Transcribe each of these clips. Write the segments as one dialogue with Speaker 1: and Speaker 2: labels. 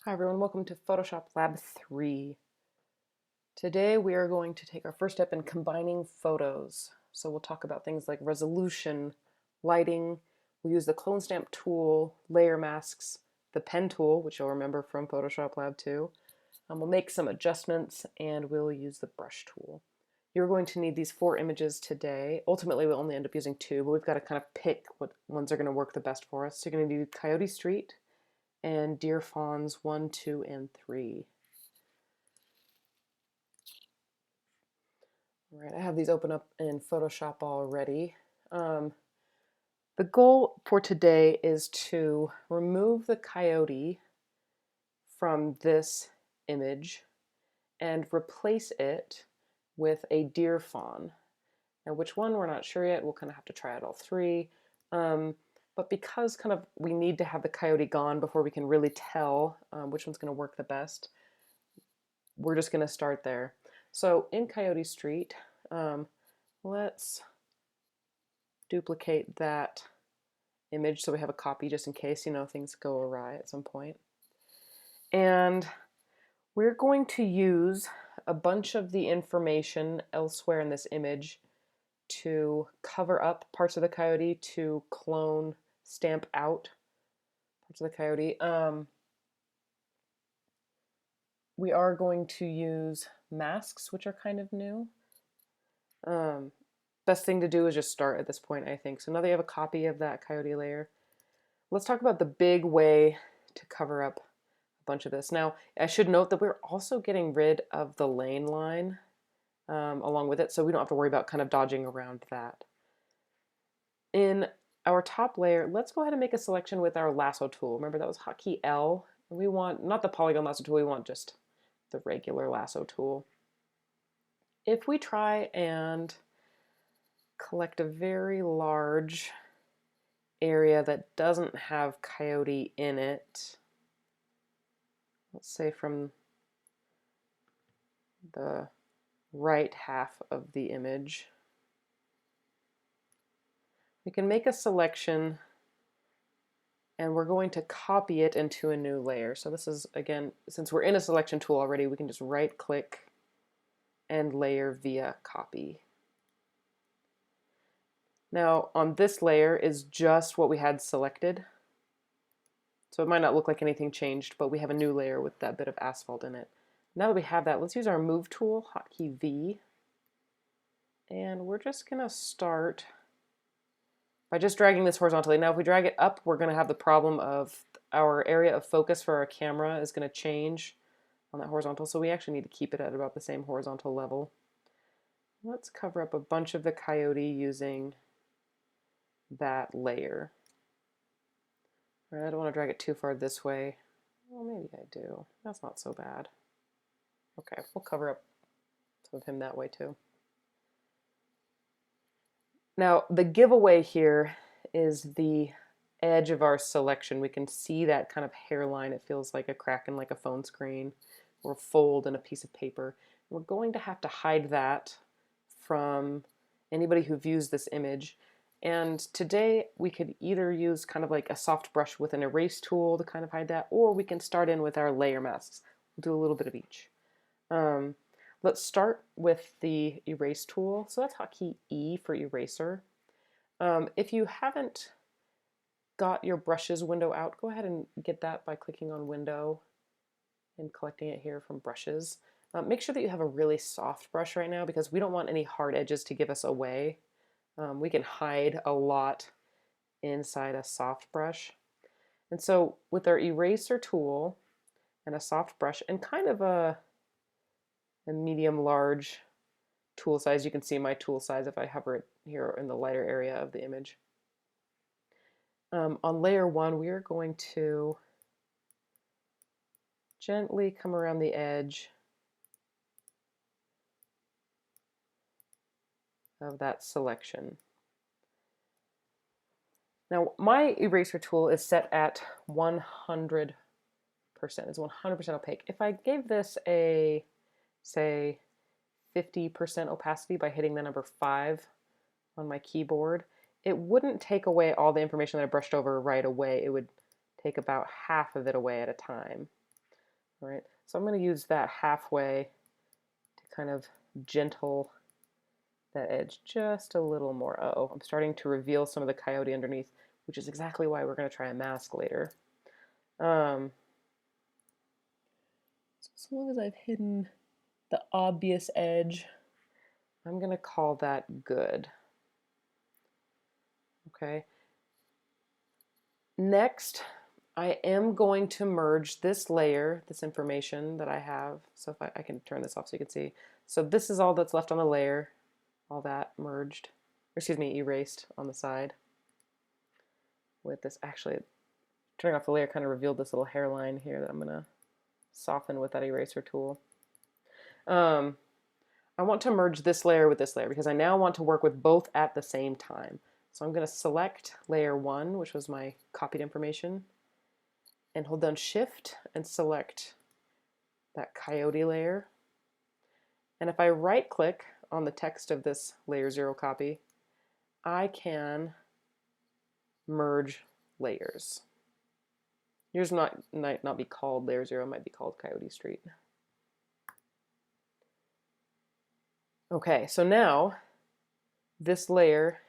Speaker 1: Hi everyone, welcome to Photoshop Lab 3. Today we are going to take our first step in combining photos. So we'll talk about things like resolution, lighting, we'll use the clone stamp tool, layer masks, the pen tool, which you'll remember from Photoshop Lab 2. We'll make some adjustments and we'll use the brush tool. You're going to need these 4 images today. Ultimately we'll only end up using 2, but we've got to kind of pick what ones are going to work the best for us. So you're going to do Coyote Street and Deer Fawns 1, 2, and 3. All right, I have these open up in Photoshop already. The goal for today is to remove the coyote from this image and replace it with a deer fawn. Now which one we're not sure yet, we'll kind of have to try out all 3. But because kind of we need to have the coyote gone before we can really tell which one's going to work the best, we're just going to start there. So in Coyote Street, let's duplicate that image so we have a copy just in case, things go awry at some point. And we're going to use a bunch of the information elsewhere in this image to cover up parts of the coyote, to clone, stamp out parts of the coyote. We are going to use masks, which are kind of new. Best thing to do is just start at this point, I think. So now that you have a copy of that coyote layer, let's talk about the big way to cover up a bunch of this. Now, I should note that we're also getting rid of the lane line along with it, so we don't have to worry about kind of dodging around that. In our top layer, let's go ahead and make a selection with our lasso tool. Remember that was hotkey L. We want not the polygon lasso tool, we want just the regular lasso tool. If we try and collect a very large area that doesn't have coyote in it, let's say from the right half of the image, we can make a selection and we're going to copy it into a new layer. So this is, again, since we're in a selection tool already, we can just right click and layer via copy. Now on this layer is just what we had selected. So it might not look like anything changed, but we have a new layer with that bit of asphalt in it. Now that we have that, let's use our move tool, hotkey V, and we're just going to start by just dragging this horizontally. Now if we drag it up, we're going to have the problem of our area of focus for our camera is going to change on that horizontal, so we actually need to keep it at about the same horizontal level. Let's cover up a bunch of the coyote using that layer. Right, I don't want to drag it too far this way. Well, maybe I do. That's not so bad. Okay, we'll cover up some of him that way too. Now, the giveaway here is the edge of our selection. We can see that kind of hairline. It feels like a crack in like a phone screen or a fold in a piece of paper. We're going to have to hide that from anybody who views this image. And today we could either use kind of like a soft brush with an erase tool to kind of hide that, or we can start in with our layer masks. We'll do a little bit of each. Let's start with the erase tool. So that's hotkey E for eraser. If you haven't got your brushes window out, go ahead and get that by clicking on window and collecting it here from brushes. Make sure that you have a really soft brush right now because we don't want any hard edges to give us away. We can hide a lot inside a soft brush. And so with our eraser tool and a soft brush and kind of a medium large tool size, you can see my tool size if I hover it here in the lighter area of the image. On layer 1, we are going to gently come around the edge of that selection. Now my eraser tool is set at 100%. It's 100% opaque. If I gave this a, say, 50% opacity by hitting the number 5 on my keyboard, it wouldn't take away all the information that I brushed over right away. It would take about half of it away at a time. All right, so I'm going to use that halfway to kind of gentle that edge just a little more. Uh-oh, I'm starting to reveal some of the coyote underneath, which is exactly why we're going to try a mask later. So as long as I've hidden the obvious edge, I'm going to call that good. Okay. Next, I am going to merge this layer, this information that I have. So if I can turn this off so you can see. So this is all that's left on the layer, all that merged, or excuse me, erased on the side. With this, actually, turning off the layer kind of revealed this little hairline here that I'm going to soften with that eraser tool. I want to merge this layer with this layer because I now want to work with both at the same time. So I'm going to select layer 1, which was my copied information, and hold down Shift and select that coyote layer. And if I right click on the text of this layer 0 copy, I can merge layers. Yours might not be called layer 0, it might be called Coyote Street. Okay, so now this layer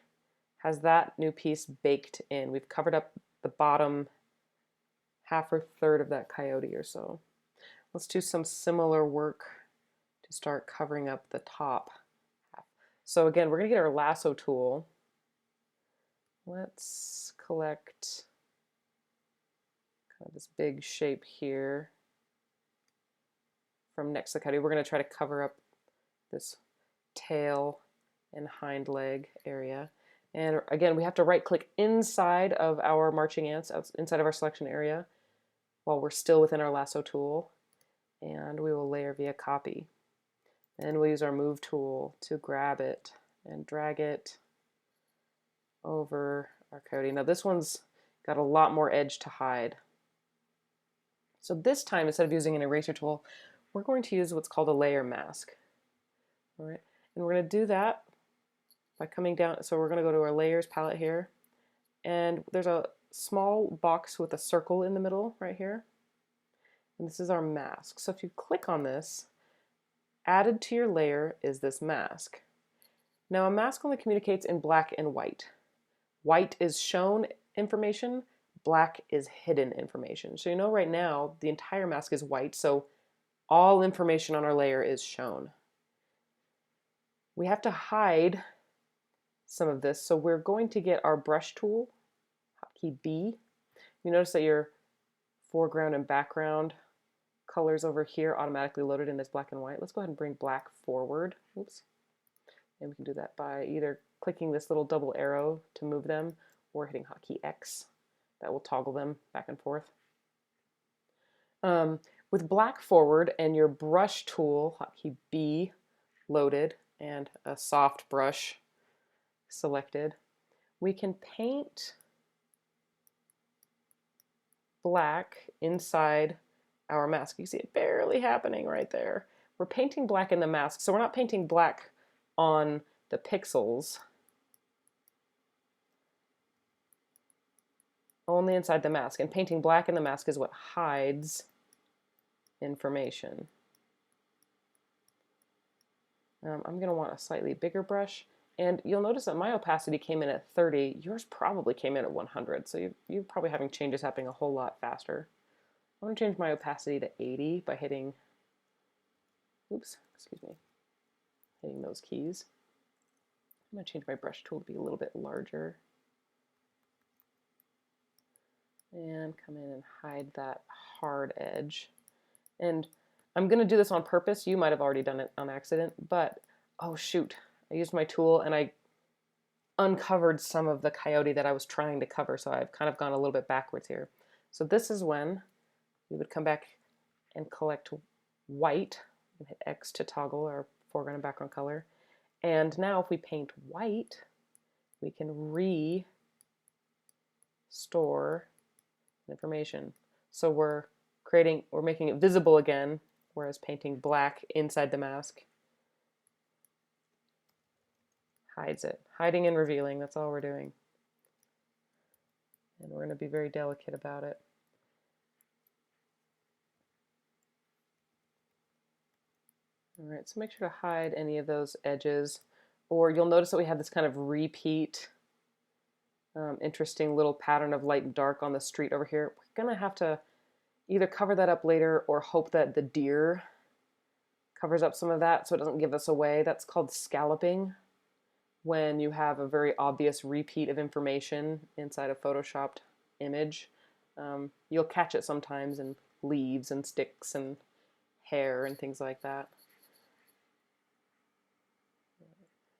Speaker 1: has that new piece baked in. We've covered up the bottom half or third of that coyote or so. Let's do some similar work to start covering up the top half. So again, we're going to get our lasso tool. Let's collect kind of this big shape here from next to the coyote. We're going to try to cover up this tail and hind leg area. And again, we have to right click inside of our marching ants, inside of our selection area, while we're still within our lasso tool. And we will layer via copy. And we'll use our move tool to grab it and drag it over our coyote. Now this one's got a lot more edge to hide. So this time, instead of using an eraser tool, we're going to use what's called a layer mask. All right, and we're going to do that by coming down. So we're going to go to our layers palette here, and there's a small box with a circle in the middle right here, and this is our mask. So if you click on this, added to your layer is this mask. Now a mask only communicates in black and white. White is shown information, black is hidden information. So you know right now the entire mask is white, so all information on our layer is shown. We have to hide some of this, so we're going to get our brush tool, hotkey B. You notice that your foreground and background colors over here automatically loaded in as black and white. Let's go ahead and bring black forward. Oops. And we can do that by either clicking this little double arrow to move them or hitting hotkey X. That will toggle them back and forth. With black forward and your brush tool, hotkey B, loaded, and a soft brush selected, we can paint black inside our mask. You see it barely happening right there. We're painting black in the mask, so we're not painting black on the pixels, only inside the mask. And painting black in the mask is what hides information. I'm going to want a slightly bigger brush, and you'll notice that my opacity came in at 30. Yours probably came in at 100, so you're probably having changes happening a whole lot faster. I'm going to change my opacity to 80 by hitting, oops, excuse me, hitting those keys. I'm going to change my brush tool to be a little bit larger. And come in and hide that hard edge. And I'm going to do this on purpose. You might have already done it on accident, but oh shoot, I used my tool and I uncovered some of the coyote that I was trying to cover, so I've kind of gone a little bit backwards here. So this is when we would come back and collect white and hit X to toggle our foreground and background color. And now if we paint white, we can restore information. So we're making it visible again, whereas painting black inside the mask hides it. Hiding and revealing, that's all we're doing. And we're going to be very delicate about it. All right, so make sure to hide any of those edges, or you'll notice that we have this kind of repeat interesting little pattern of light and dark on the street over here. We're gonna have to either cover that up later or hope that the deer covers up some of that so it doesn't give us away. That's called scalloping, when you have a very obvious repeat of information inside a photoshopped image. You'll catch it sometimes in leaves and sticks and hair and things like that.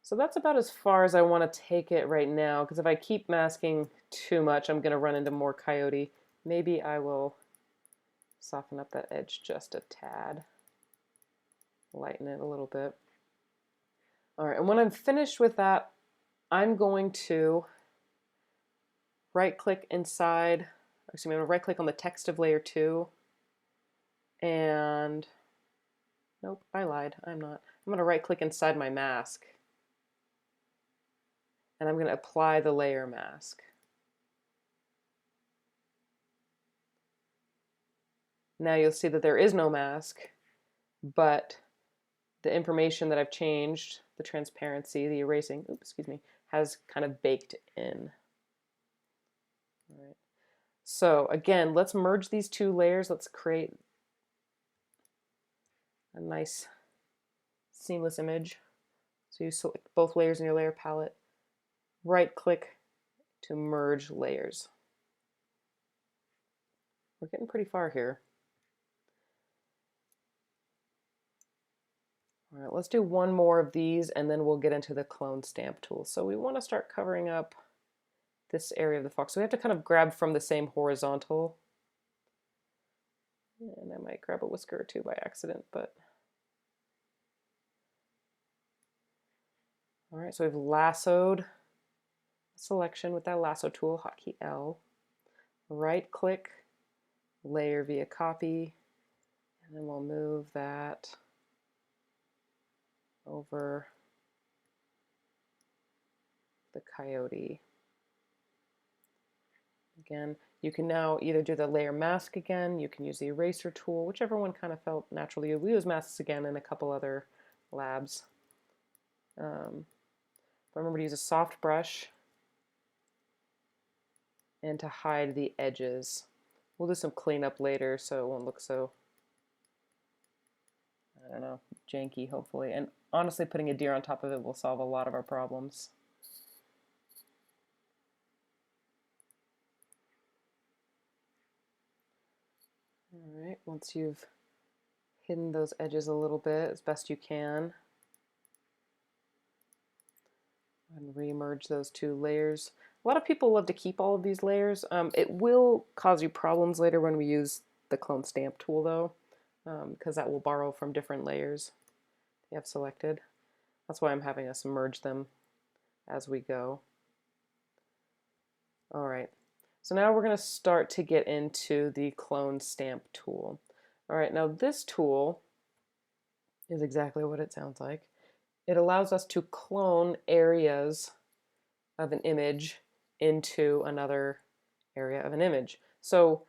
Speaker 1: So that's about as far as I want to take it right now, because if I keep masking too much, I'm going to run into more coyote. Maybe I will soften up that edge just a tad, lighten it a little bit. All right, and when I'm finished with that, I'm going to right-click inside, excuse me, I'm going to right-click on the text of layer 2, and nope, I lied, I'm not. I'm going to right-click inside my mask, and I'm going to apply the layer mask. Now you'll see that there is no mask, but the information that I've changed, the transparency, the erasing, oops, excuse me, has kind of baked in. All right. So again, let's merge these two layers. Let's create a nice seamless image. So you select both layers in your layer palette, right click to merge layers. We're getting pretty far here. All right, let's do one more of these and then we'll get into the clone stamp tool. So we want to start covering up this area of the fox. So we have to kind of grab from the same horizontal. And I might grab a whisker or two by accident, but. All right, so we've lassoed selection with that lasso tool, hotkey L. Right click, layer via copy, and then we'll move that over the coyote. Again, you can now either do the layer mask again, you can use the eraser tool, whichever one kind of felt naturally. We use masks again in a couple other labs. But remember to use a soft brush and to hide the edges. We'll do some cleanup later so it won't look so, I don't know, janky hopefully. And honestly, putting a deer on top of it will solve a lot of our problems. All right, once you've hidden those edges a little bit as best you can, and re-merge those two layers. A lot of people love to keep all of these layers. It will cause you problems later when we use the clone stamp tool though, because that will borrow from different layers you have selected. That's why I'm having us merge them as we go. All right, so now we're going to start to get into the clone stamp tool. All right, now this tool is exactly what it sounds like. It allows us to clone areas of an image into another area of an image. So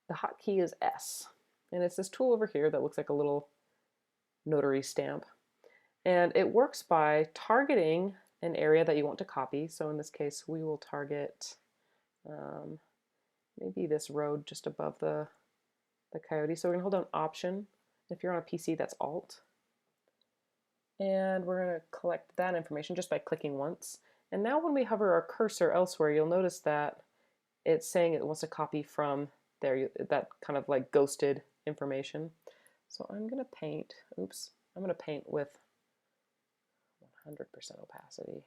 Speaker 1: the hotkey is S, and it's this tool over here that looks like a little notary stamp. And it works by targeting an area that you want to copy. So in this case, we will target maybe this road just above the coyote. So we're gonna hold down Option. If you're on a PC, that's Alt. And we're gonna collect that information just by clicking once. And now when we hover our cursor elsewhere, you'll notice that it's saying it wants to copy from there, that kind of like ghosted information. So I'm gonna paint, oops, I'm gonna paint with 100% opacity.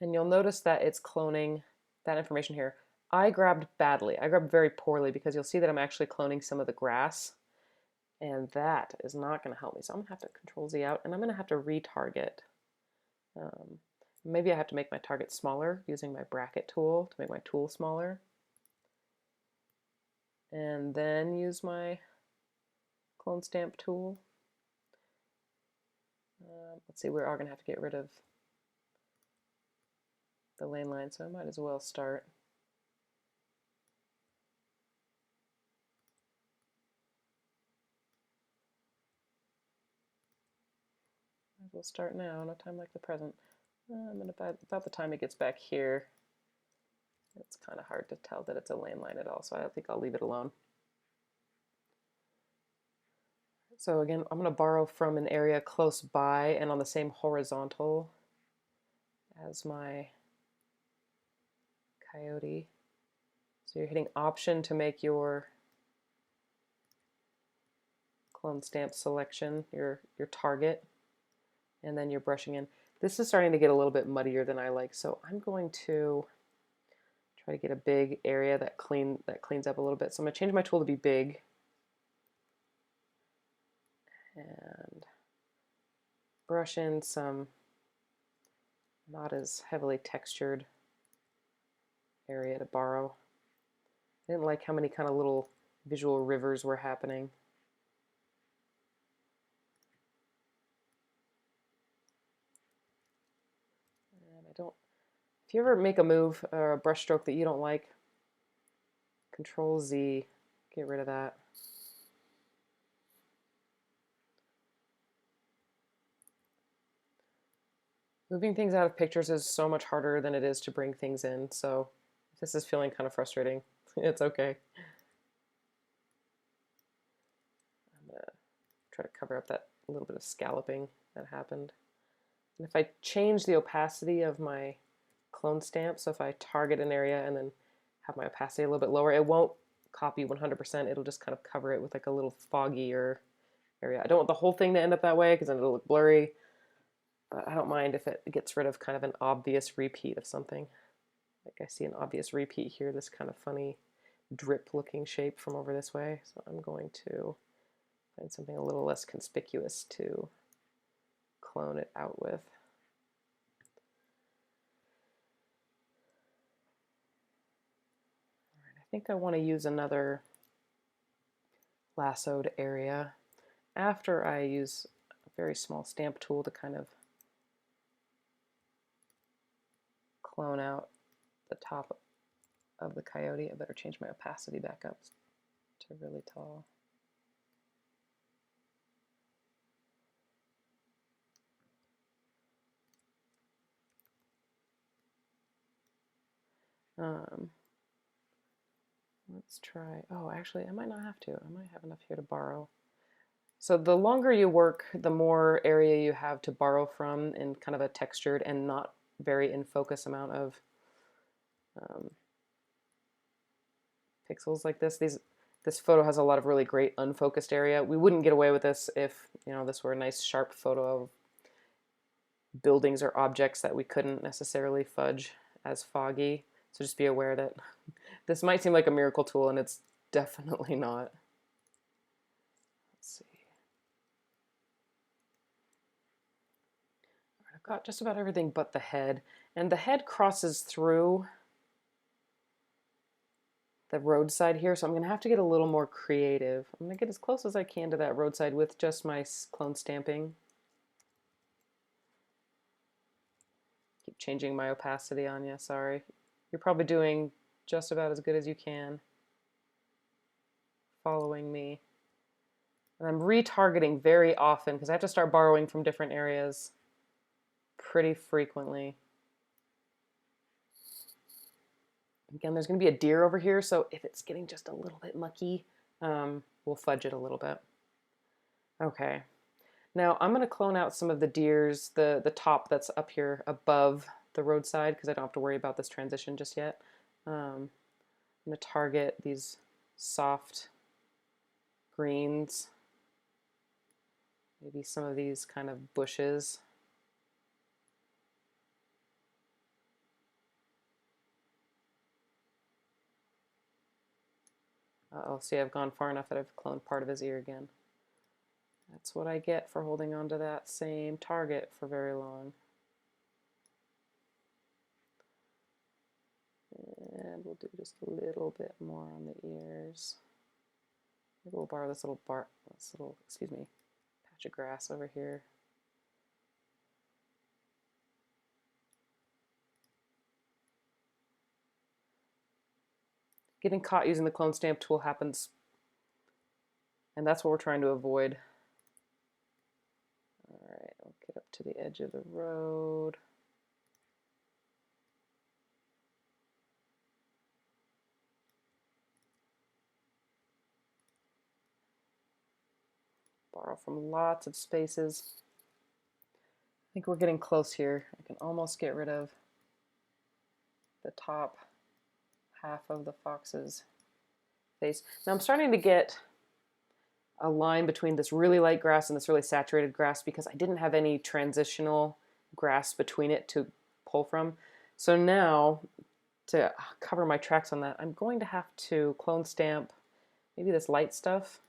Speaker 1: And you'll notice that it's cloning that information here. I grabbed badly. I grabbed very poorly because you'll see that I'm actually cloning some of the grass, and that is not going to help me. So I'm going to have to Control Z out, and I'm going to have to retarget. Maybe I have to make my target smaller using my bracket tool to make my tool smaller. And then use my clone stamp tool. Let's see, we are going to have to get rid of the lane line, so I might as well start. as well start now, no time like the present. About the time it gets back here, it's kind of hard to tell that it's a landline at all, so I think I'll leave it alone. So again, I'm going to borrow from an area close by and on the same horizontal as my coyote. So you're hitting Option to make your clone stamp selection, your target, and then you're brushing in. This is starting to get a little bit muddier than I like, so I'm going to try to get a big area that cleans up a little bit. So I'm going to change my tool to be big and brush in some not as heavily textured area to borrow. I didn't like how many kind of little visual rivers were happening. And if you ever make a move or a brush stroke that you don't like, Control Z, get rid of that. Moving things out of pictures is so much harder than it is to bring things in, so if this is feeling kind of frustrating, it's okay. I'm going to try to cover up that little bit of scalloping that happened. And if I change the opacity of my clone stamp, so if I target an area and then have my opacity a little bit lower, it won't copy 100%, it'll just kind of cover it with like a little foggier area. I don't want the whole thing to end up that way because then it'll look blurry. But I don't mind if it gets rid of kind of an obvious repeat of something. Like I see an obvious repeat here, this kind of funny drip looking shape from over this way. So I'm going to find something a little less conspicuous to clone it out with. All right, I think I want to use another lassoed area after I use a very small stamp tool to kind of clone out the top of the coyote. I better change my opacity back up to really tall. Let's try, oh, actually, I might not have to. I might have enough here to borrow. So the longer you work, the more area you have to borrow from in kind of a textured and not very in focus amount of pixels like this. This photo has a lot of really great unfocused area. We wouldn't get away with this if, you know, this were a nice sharp photo of buildings or objects that we couldn't necessarily fudge as foggy. So just be aware that this might seem like a miracle tool and it's definitely not. Let's see. I've got just about everything but the head, and the head crosses through the roadside here, so I'm going to have to get a little more creative. I'm going to get as close as I can to that roadside with just my clone stamping. Keep changing my opacity on you, sorry. You're probably doing just about as good as you can following me. And I'm retargeting very often because I have to start borrowing from different areas pretty frequently. Again, there's going to be a deer over here, so if it's getting just a little bit mucky, we'll fudge it a little bit. Okay, now I'm going to clone out some of the deers, the top that's up here above the roadside, because I don't have to worry about this transition just yet. I'm going to target these soft greens, maybe some of these kind of bushes. Uh-oh, see, I've gone far enough that I've cloned part of his ear again. That's what I get for holding on to that same target for very long. And we'll do just a little bit more on the ears. Maybe we'll borrow this little excuse me, patch of grass over here. Getting caught using the clone stamp tool happens, and that's what we're trying to avoid. All right, I'll get up to the edge of the road. Borrow from lots of spaces. I think we're getting close here. I can almost get rid of the top half of the fox's face. Now I'm starting to get a line between this really light grass and this really saturated grass because I didn't have any transitional grass between it to pull from. So now, to cover my tracks on that, I'm going to have to clone stamp maybe this light stuff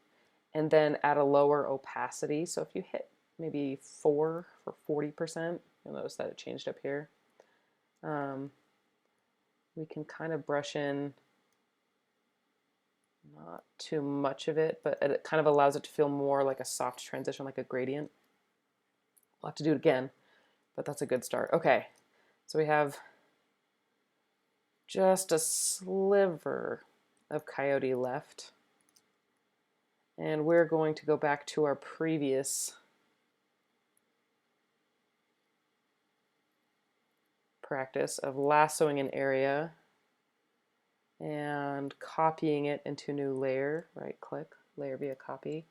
Speaker 1: and then add a lower opacity. So if you hit maybe 4 for 40%, you'll notice that it changed up here. We can kind of brush in not too much of it, but it kind of allows it to feel more like a soft transition, like a gradient. We'll have to do it again, but that's a good start. Okay, so we have just a sliver of coyote left. And we're going to go back to our previous practice of lassoing an area and copying it into new layer. Right click, layer via copy.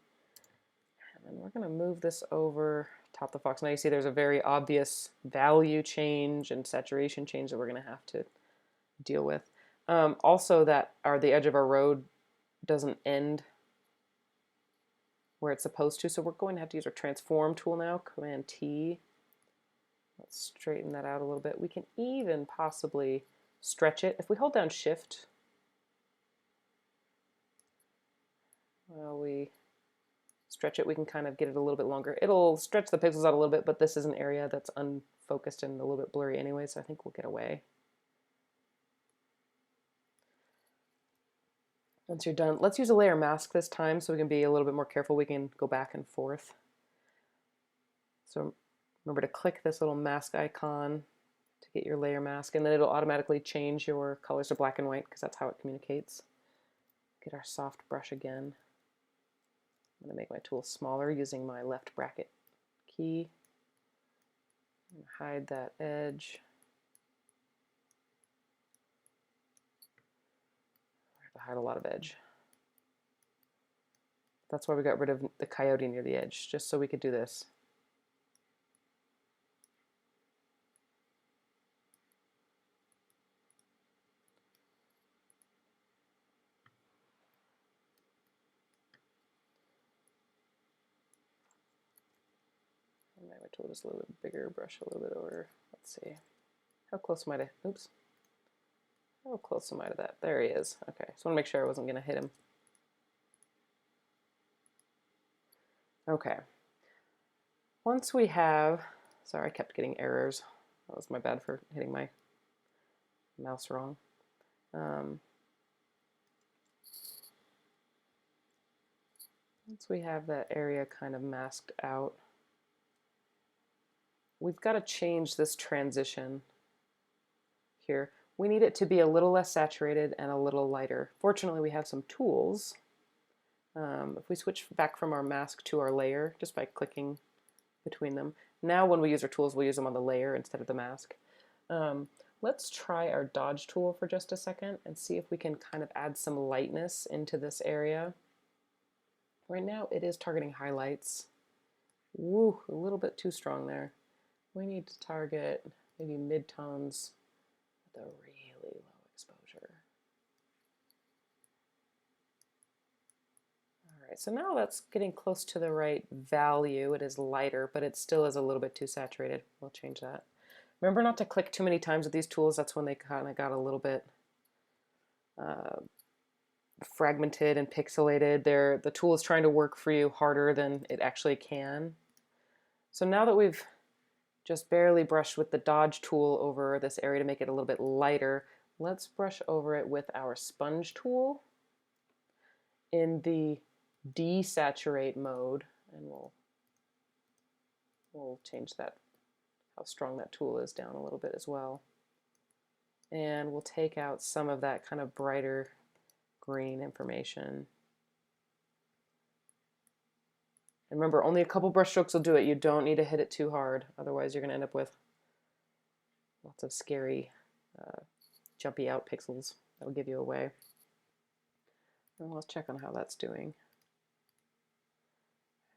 Speaker 1: And then we're going to move this over top the fox. Now you see there's a very obvious value change and saturation change that we're going to have to deal with. Also, that the edge of our road doesn't end where it's supposed to, so we're going to have to use our transform tool now, Command T. Let's straighten that out a little bit. We can even possibly stretch it. If we hold down Shift, while we stretch it, we can kind of get it a little bit longer. It'll stretch the pixels out a little bit, but this is an area that's unfocused and a little bit blurry anyway, so I think we'll get away. Once you're done, let's use a layer mask this time so we can be a little bit more careful. We can go back and forth. So remember to click this little mask icon to get your layer mask, and then it'll automatically change your colors to black and white because that's how it communicates. Get our soft brush again. I'm going to make my tool smaller using my left bracket key. And hide that edge. Hide a lot of edge. That's why we got rid of the coyote near the edge, just so we could do this. And make my tool just a little bit bigger, brush a little bit over. Let's see. How close am I to, oops. How close am I to that? There he is. Okay, so I want to make sure I wasn't going to hit him. Okay. Once we have, sorry, I kept getting errors. That was my bad for hitting my mouse wrong. Once we have that area kind of masked out, we've got to change this transition here. We need it to be a little less saturated and a little lighter. Fortunately, we have some tools. If we switch back from our mask to our layer, just by clicking between them. Now when we use our tools, we'll use them on the layer instead of the mask. Let's try our dodge tool for just a second and see if we can kind of add some lightness into this area. Right now it is targeting highlights. Woo, a little bit too strong there. We need to target maybe mid-tones with a really low exposure. All right, so now that's getting close to the right value. It is lighter, but it still is a little bit too saturated. We'll change that. Remember not to click too many times with these tools. That's when they kind of got a little bit fragmented and pixelated. The tool is trying to work for you harder than it actually can. So now that we've just barely brushed with the dodge tool over this area to make it a little bit lighter, let's brush over it with our sponge tool in the desaturate mode, and we'll change that, how strong that tool is, down a little bit as well. And we'll take out some of that kind of brighter green information. And remember, only a couple brush strokes will do it. You don't need to hit it too hard. Otherwise, you're going to end up with lots of scary, jumpy out pixels. That'll give you away. And let's check on how that's doing.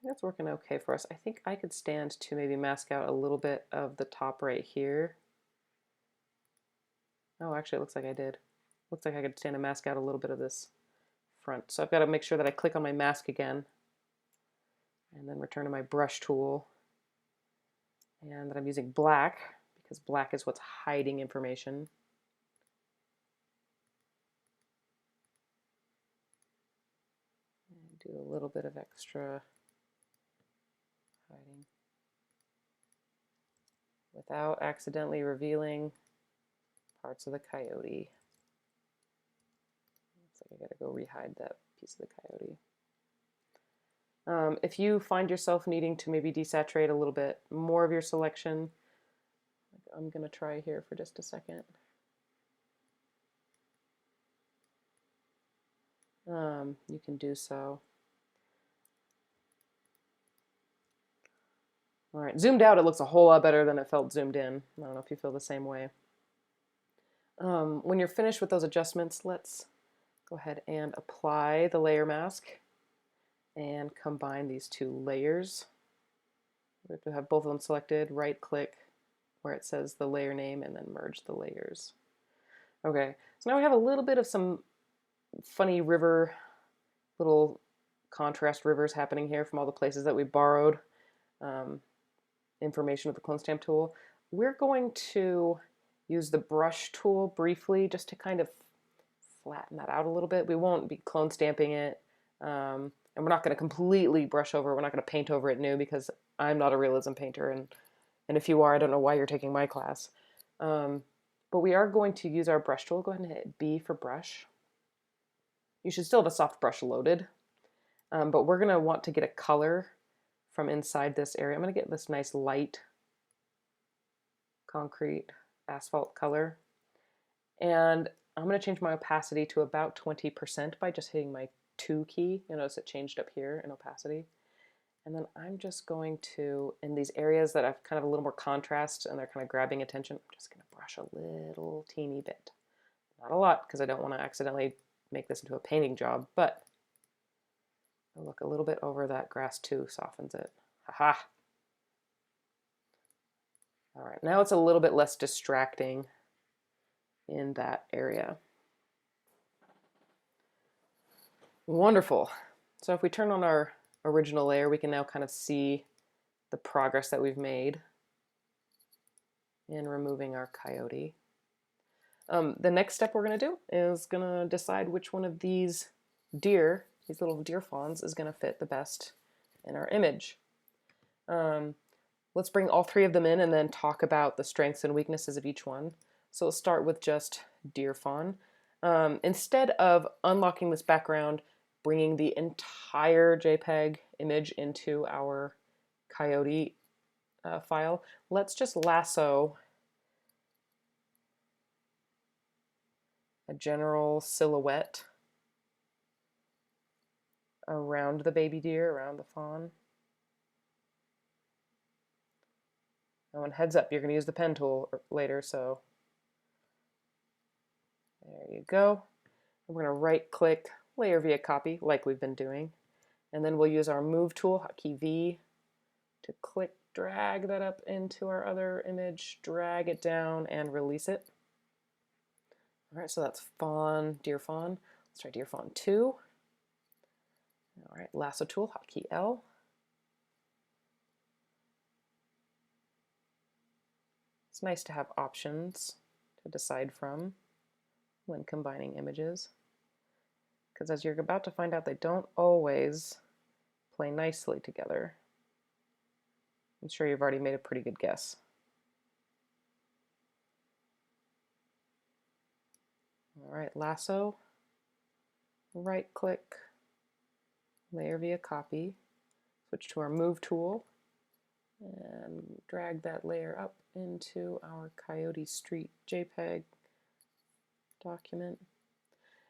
Speaker 1: That's working okay for us. I think I could stand to maybe mask out a little bit of the top right here. Oh, actually, it looks like I did. Looks like I could stand to mask out a little bit of this front. So I've got to make sure that I click on my mask again and then return to my brush tool, and that I'm using black because black is what's hiding information. And do a little bit of extra hiding without accidentally revealing parts of the coyote. Looks like I gotta go rehide that piece of the coyote. If you find yourself needing to maybe desaturate a little bit more of your selection, I'm gonna try here for just a second. You can do so. All right, zoomed out, it looks a whole lot better than it felt zoomed in. I don't know if you feel the same way. When you're finished with those adjustments, let's go ahead and apply the layer mask and combine these two layers. We have to have both of them selected, right click where it says the layer name, and then merge the layers. Okay, so now we have a little bit of some funny river, little contrast rivers happening here from all the places that we borrowed information with the clone stamp tool. We're going to use the brush tool briefly just to kind of flatten that out a little bit. We won't be clone stamping it, and we're not going to completely brush over. We're not going to paint over it new because I'm not a realism painter, and if you are, I don't know why you're taking my class. But we are going to use our brush tool. Go ahead and hit B for brush. You should still have a soft brush loaded, but we're going to want to get a color from inside this area. I'm going to get this nice light concrete asphalt color, and I'm going to change my opacity to about 20% by just hitting my 2 key. You'll notice it changed up here in opacity. And then I'm just going to, in these areas that have kind of a little more contrast and they're kind of grabbing attention, I'm just going to brush a little teeny bit. Not a lot, because I don't want to accidentally make this into a painting job, but I'll look a little bit over that grass too, softens it. Haha! All right, now it's a little bit less distracting in that area. Wonderful. So if we turn on our original layer, we can now kind of see the progress that we've made in removing our coyote. The next step we're going to do is going to decide which one of these deer, these little deer fawns, is going to fit the best in our image. Let's bring all 3 of them in and then talk about the strengths and weaknesses of each one. So we'll start with just deer fawn. Instead of unlocking this background, bringing the entire JPEG image into our coyote file, let's just lasso a general silhouette around the baby deer, around the fawn. Oh, and heads up, you're going to use the pen tool later, so there you go. And we're going to right click, layer via copy, like we've been doing. And then we'll use our move tool, hotkey V, to click, drag that up into our other image, drag it down, and release it. All right, so that's fawn, deer fawn. Let's try deer fawn 2. All right, lasso tool, hotkey L. It's nice to have options to decide from when combining images, because as you're about to find out, they don't always play nicely together. I'm sure you've already made a pretty good guess. All right, lasso, right click, layer via copy, switch to our move tool, and drag that layer up into our Coyote Street JPEG document.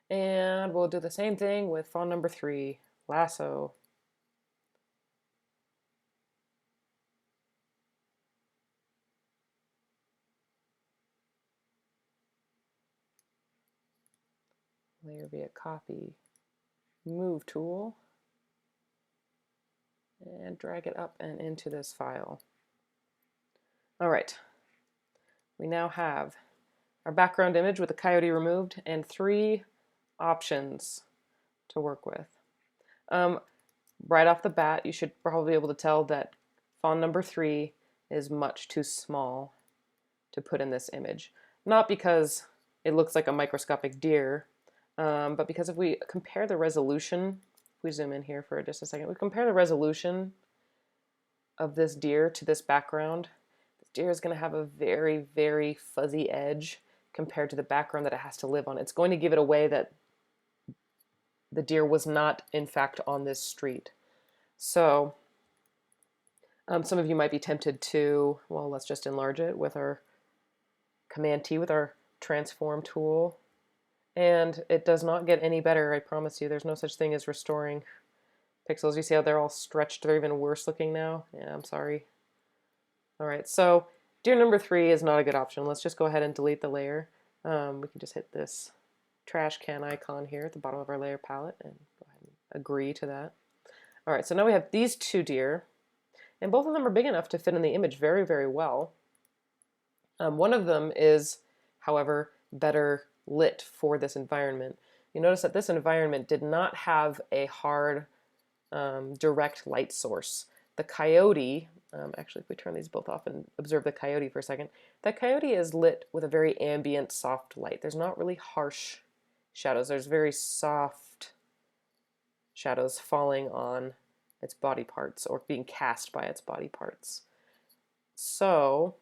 Speaker 1: And we'll do the same thing with fawn number 3, lasso, layer via copy, move tool, and drag it up and into this file. All right, we now have our background image with the coyote removed and 3 options to work with. Right off the bat, you should probably be able to tell that font number 3 is much too small to put in this image. Not because it looks like a microscopic deer, but because if we compare the resolution, if we zoom in here for just a second, we compare the resolution of this deer to this background, this deer is going to have a very, very fuzzy edge compared to the background that it has to live on. It's going to give it away that the deer was not, in fact, on this street. So some of you might be tempted to, well, let's just enlarge it with our Command T with our transform tool. And it does not get any better, I promise you. There's no such thing as restoring pixels. You see how they're all stretched? They're even worse looking now. Yeah, I'm sorry. All right, so deer number 3 is not a good option. Let's just go ahead and delete the layer. We can just hit this trash can icon here at the bottom of our layer palette and go ahead and agree to that. All right, so now we have these 2 deer, and both of them are big enough to fit in the image very, very well. One of them is, however, better lit for this environment. You notice that this environment did not have a hard direct light source. The coyote, actually if we turn these both off and observe the coyote for a second, that coyote is lit with a very ambient soft light. There's not really harsh shadows. There's very soft shadows falling on its body parts or being cast by its body parts. So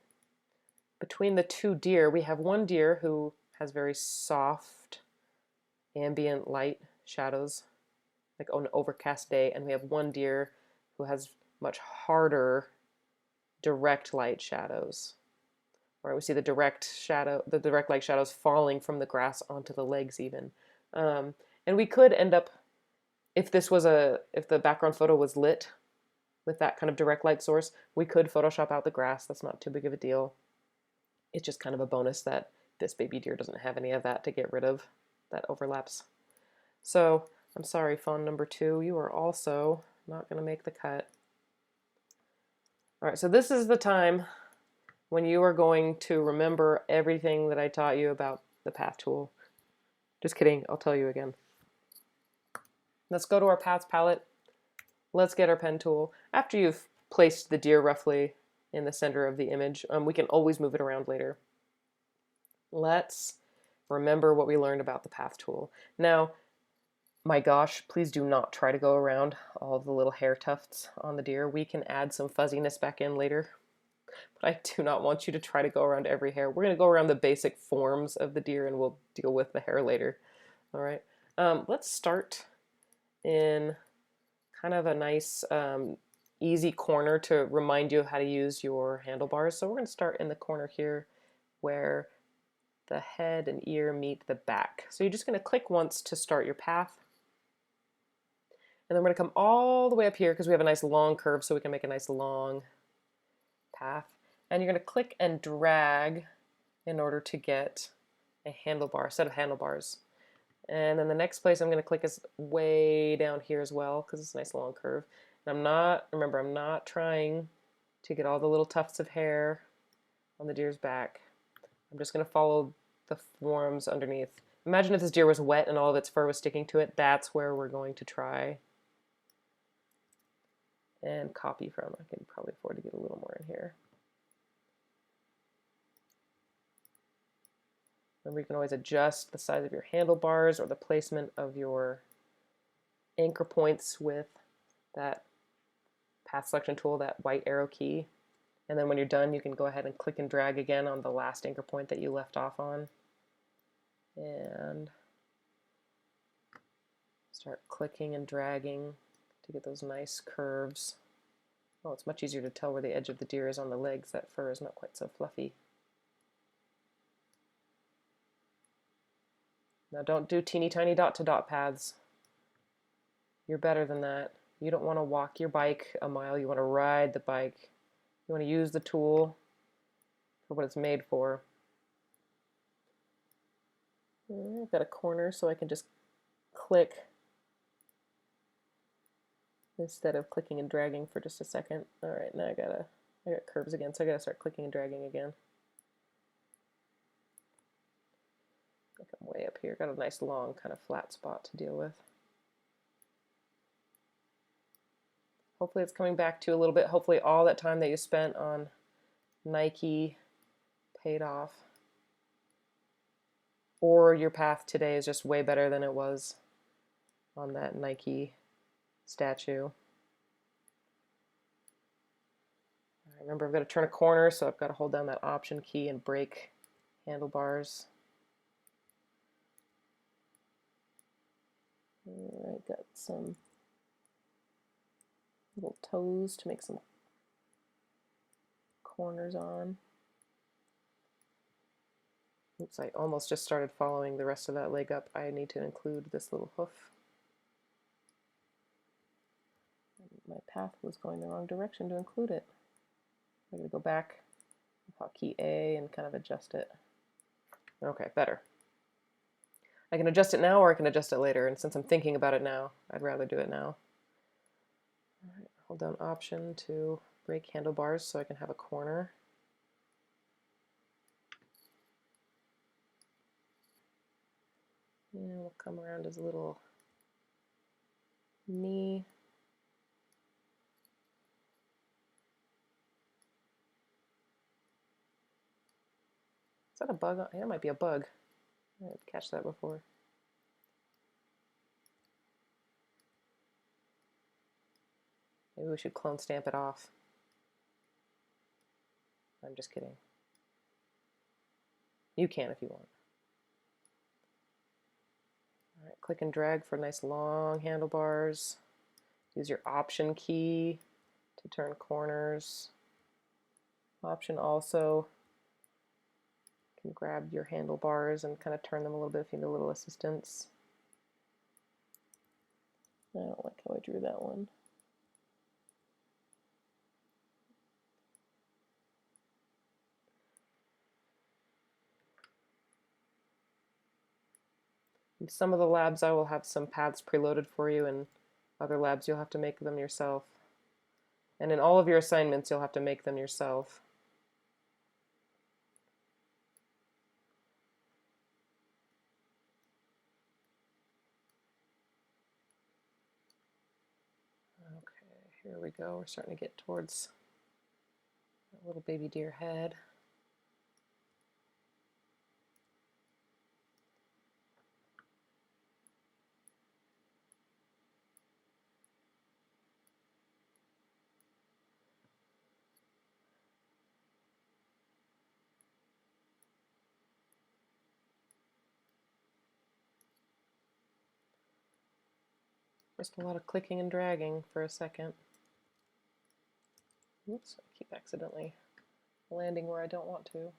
Speaker 1: between the 2 deer, we have one deer who has very soft ambient light shadows, like on an overcast day, and we have one deer who has much harder direct light shadows. Right, we see the direct light shadows falling from the grass onto the legs even. And we could end up, if the background photo was lit with that kind of direct light source, we could Photoshop out the grass. That's not too big of a deal. It's just kind of a bonus that this baby deer doesn't have any of that to get rid of that overlaps. So I'm sorry, font number 2, you are also not going to make the cut. All right, so this is the time when you are going to remember everything that I taught you about the path tool. Just kidding, I'll tell you again. Let's go to our paths palette. Let's get our pen tool. After you've placed the deer roughly in the center of the image, we can always move it around later. Let's remember what we learned about the path tool. Now, my gosh, please do not try to go around all of the little hair tufts on the deer. We can add some fuzziness back in later, but I do not want you to try to go around every hair. We're going to go around the basic forms of the deer and we'll deal with the hair later. All right, let's start in kind of a nice easy corner to remind you of how to use your handlebars. So we're going to start in the corner here where the head and ear meet the back. So you're just going to click once to start your path. And then we're going to come all the way up here because we have a nice long curve, so we can make a nice long path. And you're going to click and drag in order to get a set of handlebars. And then the next place I'm going to click is way down here as well because it's a nice long curve. And remember, I'm not trying to get all the little tufts of hair on the deer's back. I'm just going to follow the forms underneath. Imagine if this deer was wet and all of its fur was sticking to it. That's where we're going to try and copy from. I can probably afford to get a little more in here. Remember, you can always adjust the size of your handlebars or the placement of your anchor points with that path selection tool, that white arrow key. And then when you're done, you can go ahead and click and drag again on the last anchor point that you left off on. And start clicking and dragging to get those nice curves. Oh, it's much easier to tell where the edge of the deer is on the legs. That fur is not quite so fluffy. Now don't do teeny tiny dot to dot paths. You're better than that. You don't want to walk your bike a mile, you want to ride the bike. You want to use the tool for what it's made for. I've got a corner, so I can just click instead of clicking and dragging for just a second. All right, now I got curves again, so I gotta start clicking and dragging again. I think I'm way up here. Got a nice long kind of flat spot to deal with. Hopefully it's coming back to you a little bit. Hopefully all that time that you spent on Nike paid off. Or your path today is just way better than it was on that Nike statue. Remember, I've got to turn a corner, so I've got to hold down that Option key and break handlebars. All right, got some little toes to make some corners on. Oops, I almost just started following the rest of that leg up. I need to include this little hoof. My path was going the wrong direction to include it. I'm going to go back, hotkey A, and kind of adjust it. Okay, better. I can adjust it now or I can adjust it later, and since I'm thinking about it now, I'd rather do it now. All right, hold down Option to break handlebars so I can have a corner. And we'll come around his little knee. Is that a bug? Yeah, it might be a bug. I didn't catch that before. Maybe we should clone stamp it off. I'm just kidding. You can if you want. All right, click and drag for nice long handlebars. Use your Option key to turn corners. Option also can grab your handlebars and kind of turn them a little bit if you need a little assistance. I don't like how I drew that one. In some of the labs I will have some paths preloaded for you, and other labs you'll have to make them yourself. And in all of your assignments you'll have to make them yourself. Okay, here we go. We're starting to get towards that little baby deer head. Just a lot of clicking and dragging for a second. Oops, I keep accidentally landing where I don't want to.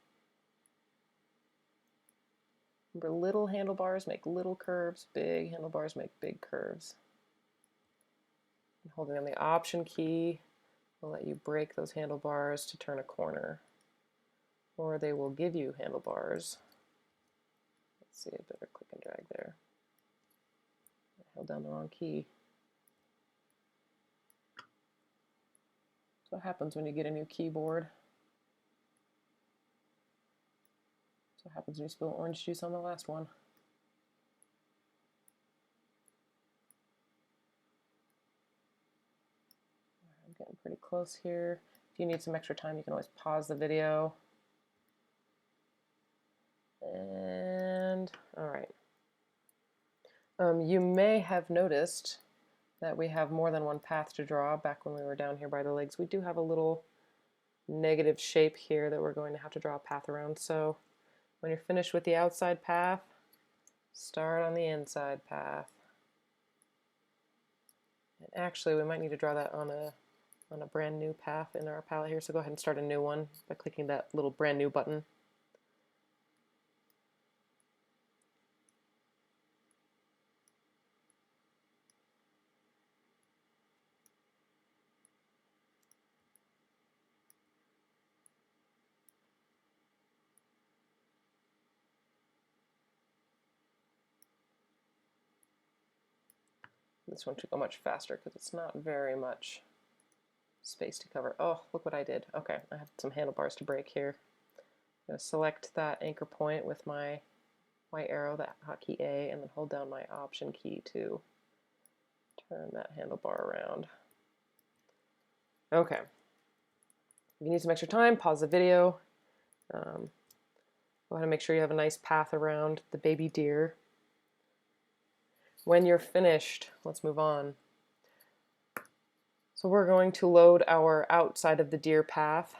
Speaker 1: Remember, little handlebars make little curves, big handlebars make big curves. And holding on the Option key will let you break those handlebars to turn a corner. Or they will give you handlebars. Let's see, I better click and drag there. I held down the wrong key. That's what happens when you get a new keyboard. That's what happens when you spill orange juice on the last one. I'm getting pretty close here. If you need some extra time, you can always pause the video. And all right. You may have noticed that we have more than one path to draw. Back when we were down here by the legs, we do have a little negative shape here that we're going to have to draw a path around. So when you're finished with the outside path, start on the inside path. And actually, we might need to draw that on a brand new path in our palette here. So go ahead and start a new one by clicking that little brand new button. This one should go much faster because it's not very much space to cover. Oh, look what I did. Okay, I have some handlebars to break here. I'm going to select that anchor point with my white arrow, that hotkey A, and then hold down my Option key to turn that handlebar around. Okay. If you need some extra time, pause the video. Go ahead and make sure you have a nice path around the baby deer. When you're finished, let's move on. So we're going to load our outside of the deer path.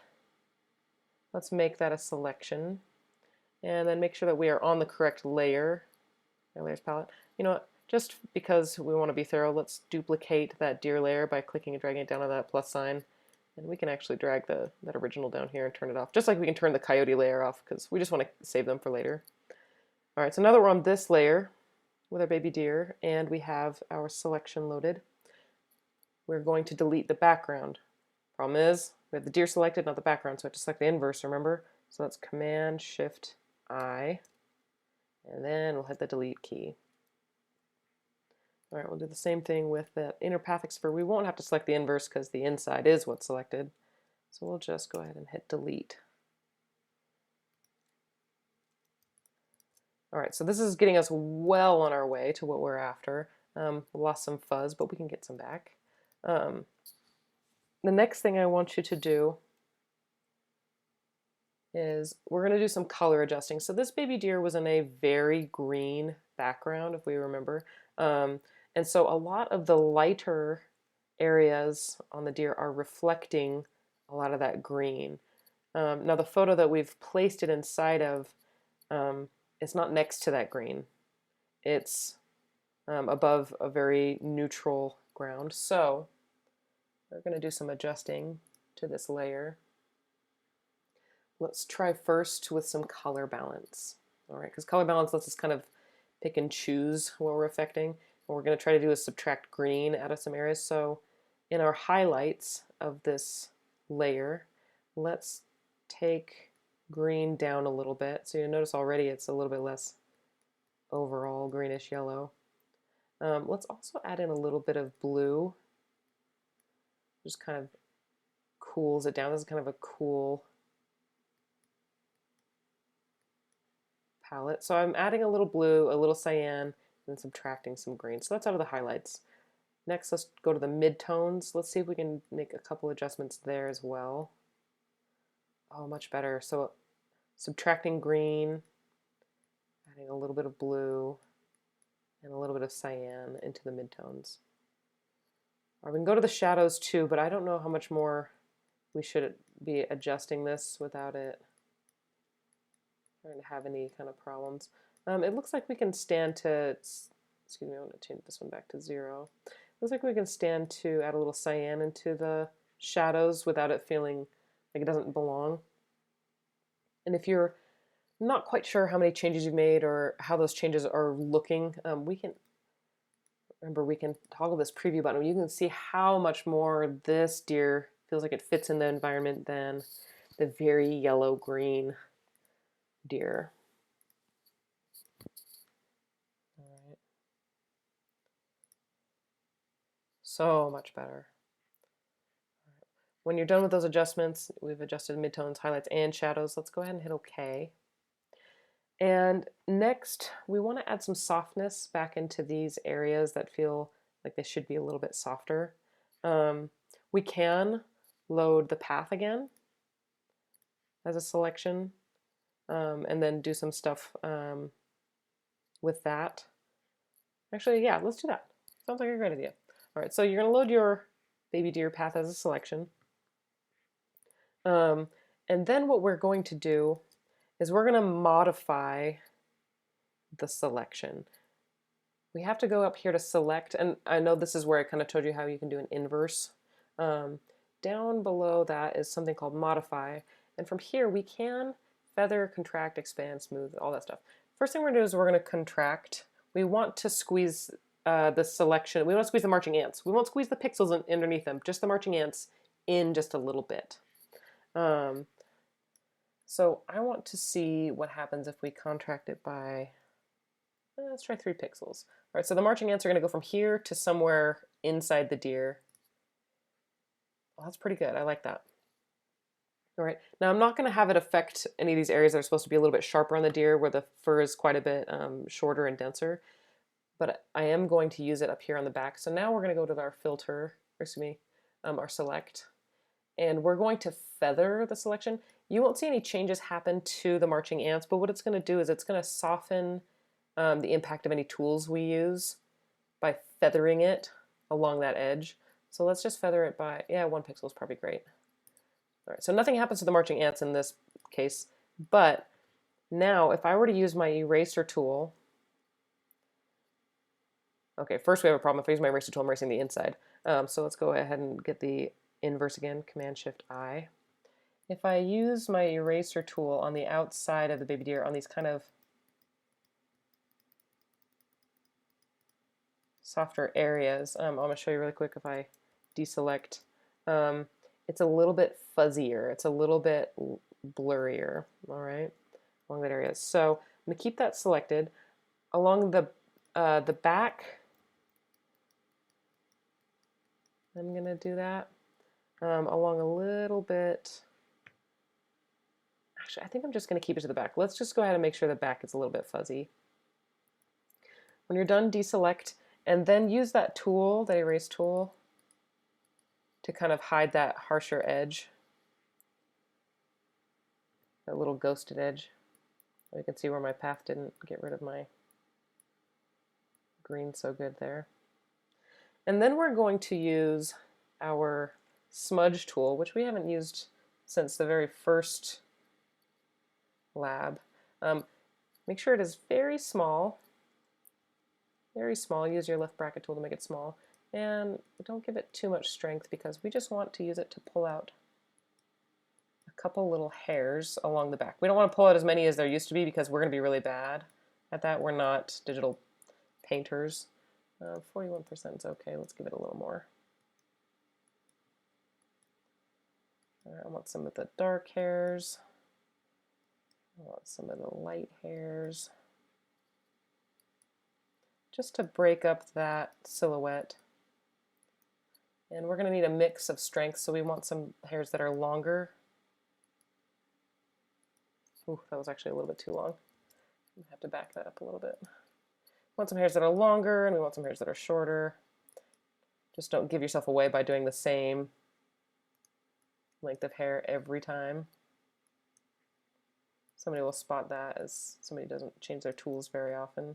Speaker 1: Let's make that a selection. And then make sure that we are on the correct layer. Layers palette. You know what? Just because we want to be thorough, let's duplicate that deer layer by clicking and dragging it down to that plus sign. And we can actually drag that original down here and turn it off. Just like we can turn the coyote layer off because we just want to save them for later. Alright, so now that we're on this layer with our baby deer and we have our selection loaded, we're going to delete the background. Problem is, we have the deer selected, not the background, so I have to select the inverse, remember? So that's Command-Shift-I, and then we'll hit the delete key. Alright, we'll do the same thing with the inner path, except for we won't have to select the inverse because the inside is what's selected. So we'll just go ahead and hit delete. Alright, so this is getting us well on our way to what we're after. We lost some fuzz, but we can get some back. The next thing I want you to do is we're going to do some color adjusting. So this baby deer was in a very green background, if we remember. And so a lot of the lighter areas on the deer are reflecting a lot of that green. Now the photo that we've placed it inside of, it's not next to that green. It's above a very neutral ground. So we're going to do some adjusting to this layer. Let's try first with some color balance. All right, because color balance lets us kind of pick and choose what we're affecting. What we're going to try to do is subtract green out of some areas. So in our highlights of this layer, let's take green down a little bit. So you notice already it's a little bit less overall greenish yellow. Let's also add in a little bit of blue. Just kind of cools it down. This is kind of a cool palette. So I'm adding a little blue, a little cyan, and subtracting some green. So that's out of the highlights. Next, let's go to the midtones. Let's see if we can make a couple adjustments there as well. Oh, much better. So subtracting green, adding a little bit of blue, and a little bit of cyan into the midtones. Or we can go to the shadows too, but I don't know how much more we should be adjusting this without it trying to have any kind of problems. It looks like we can stand to, excuse me, I want to change this one back to 0. Looks like we can stand to add a little cyan into the shadows without it feeling like it doesn't belong. And if you're not quite sure how many changes you've made or how those changes are looking, we can toggle this preview button. You can see how much more this deer feels like it fits in the environment than the very yellow-green deer. All right. So much better. All right. When you're done with those adjustments, we've adjusted midtones, highlights, and shadows. Let's go ahead and hit OK. And next, we want to add some softness back into these areas that feel like they should be a little bit softer. We can load the path again as a selection, and then do some stuff with that. Actually, yeah, let's do that. Sounds like a great idea. All right, so you're going to load your baby deer path as a selection. And then what we're going to do is we're going to modify the selection. We have to go up here to select, and I know this is where I kind of told you how you can do an inverse. Down below that is something called modify, and from here we can feather, contract, expand, smooth, all that stuff. First thing we're going to do is we're going to contract. We want to squeeze the selection. We want to squeeze the marching ants. We won't squeeze the pixels underneath them, just the marching ants in just a little bit. So I want to see what happens if we contract it by, Let's try 3 pixels. All right, so the marching ants are going to go from here to somewhere inside the deer. Well, that's pretty good. I like that. All right, now I'm not going to have it affect any of these areas that are supposed to be a little bit sharper on the deer where the fur is quite a bit shorter and denser, but I am going to use it up here on the back. So now we're going to go to our filter, or excuse me, our select, and we're going to feather the selection. You won't see any changes happen to the marching ants, but what it's going to do is it's going to soften the impact of any tools we use by feathering it along that edge. So let's just feather it by, yeah, 1 pixel is probably great. All right, so nothing happens to the marching ants in this case, but now if I were to use my eraser tool, okay, first we have a problem. If I use my eraser tool, I'm erasing the inside. So let's go ahead and get the inverse again, Command-Shift-I. If I use my eraser tool on the outside of the baby deer on these kind of softer areas, I'm going to show you really quick if I deselect. It's a little bit fuzzier. It's a little bit blurrier, all right, along that area. So I'm going to keep that selected. Along the back, I'm going to do that. Along a little bit, actually, I think I'm just going to keep it to the back. Let's just go ahead and make sure the back is a little bit fuzzy. When you're done, deselect, and then use that tool, that erase tool, to kind of hide that harsher edge, that little ghosted edge. You can see where my path didn't get rid of my green so good there. And then we're going to use our smudge tool, which we haven't used since the very first lab. Make sure it is very small. Very small. Use your left bracket tool to make it small. And don't give it too much strength because we just want to use it to pull out a couple little hairs along the back. We don't want to pull out as many as there used to be because we're going to be really bad at that. We're not digital painters. 41% is okay. Let's give it a little more. I want some of the dark hairs. I want some of the light hairs. Just to break up that silhouette. And we're going to need a mix of strengths, so we want some hairs that are longer. Ooh, that was actually a little bit too long. I have to back that up a little bit. We want some hairs that are longer, and we want some hairs that are shorter. Just don't give yourself away by doing the same length of hair every time. Somebody will spot that as somebody doesn't change their tools very often.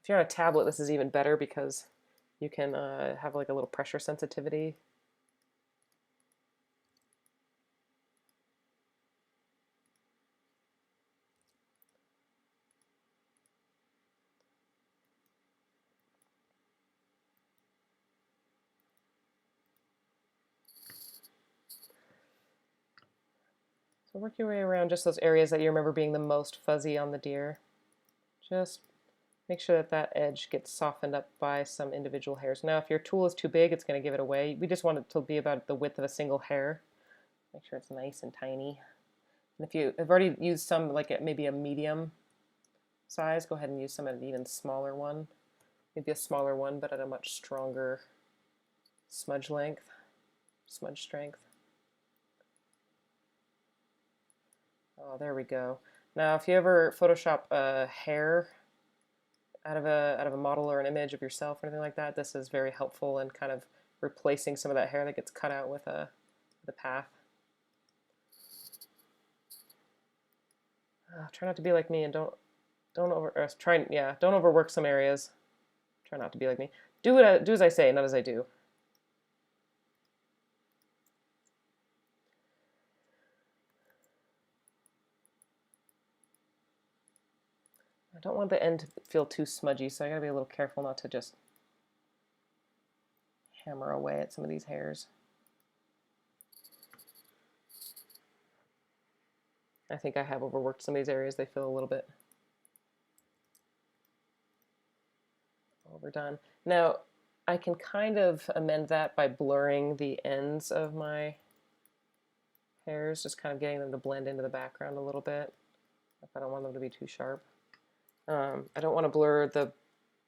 Speaker 1: If you're on a tablet, this is even better because you can have like a little pressure sensitivity. So work your way around just those areas that you remember being the most fuzzy on the deer. Just make sure that that edge gets softened up by some individual hairs. Now, if your tool is too big, it's going to give it away. We just want it to be about the width of a single hair. Make sure it's nice and tiny. And if you have already used some, like maybe a medium size, go ahead and use some at an even smaller one. Maybe a smaller one, but at a much stronger smudge length, smudge strength. Oh, there we go. Now, if you ever Photoshop a hair out of a model or an image of yourself or anything like that, this is very helpful in kind of replacing some of that hair that gets cut out with the path. Try not to be like me and don't overwork some areas. Try not to be like me. Do as I say, not as I do. I don't want the end to feel too smudgy, so I gotta be a little careful not to just hammer away at some of these hairs. I think I have overworked some of these areas. They feel a little bit overdone. Now, I can kind of amend that by blurring the ends of my hairs, just kind of getting them to blend into the background a little bit if I don't want them to be too sharp. I don't want to blur the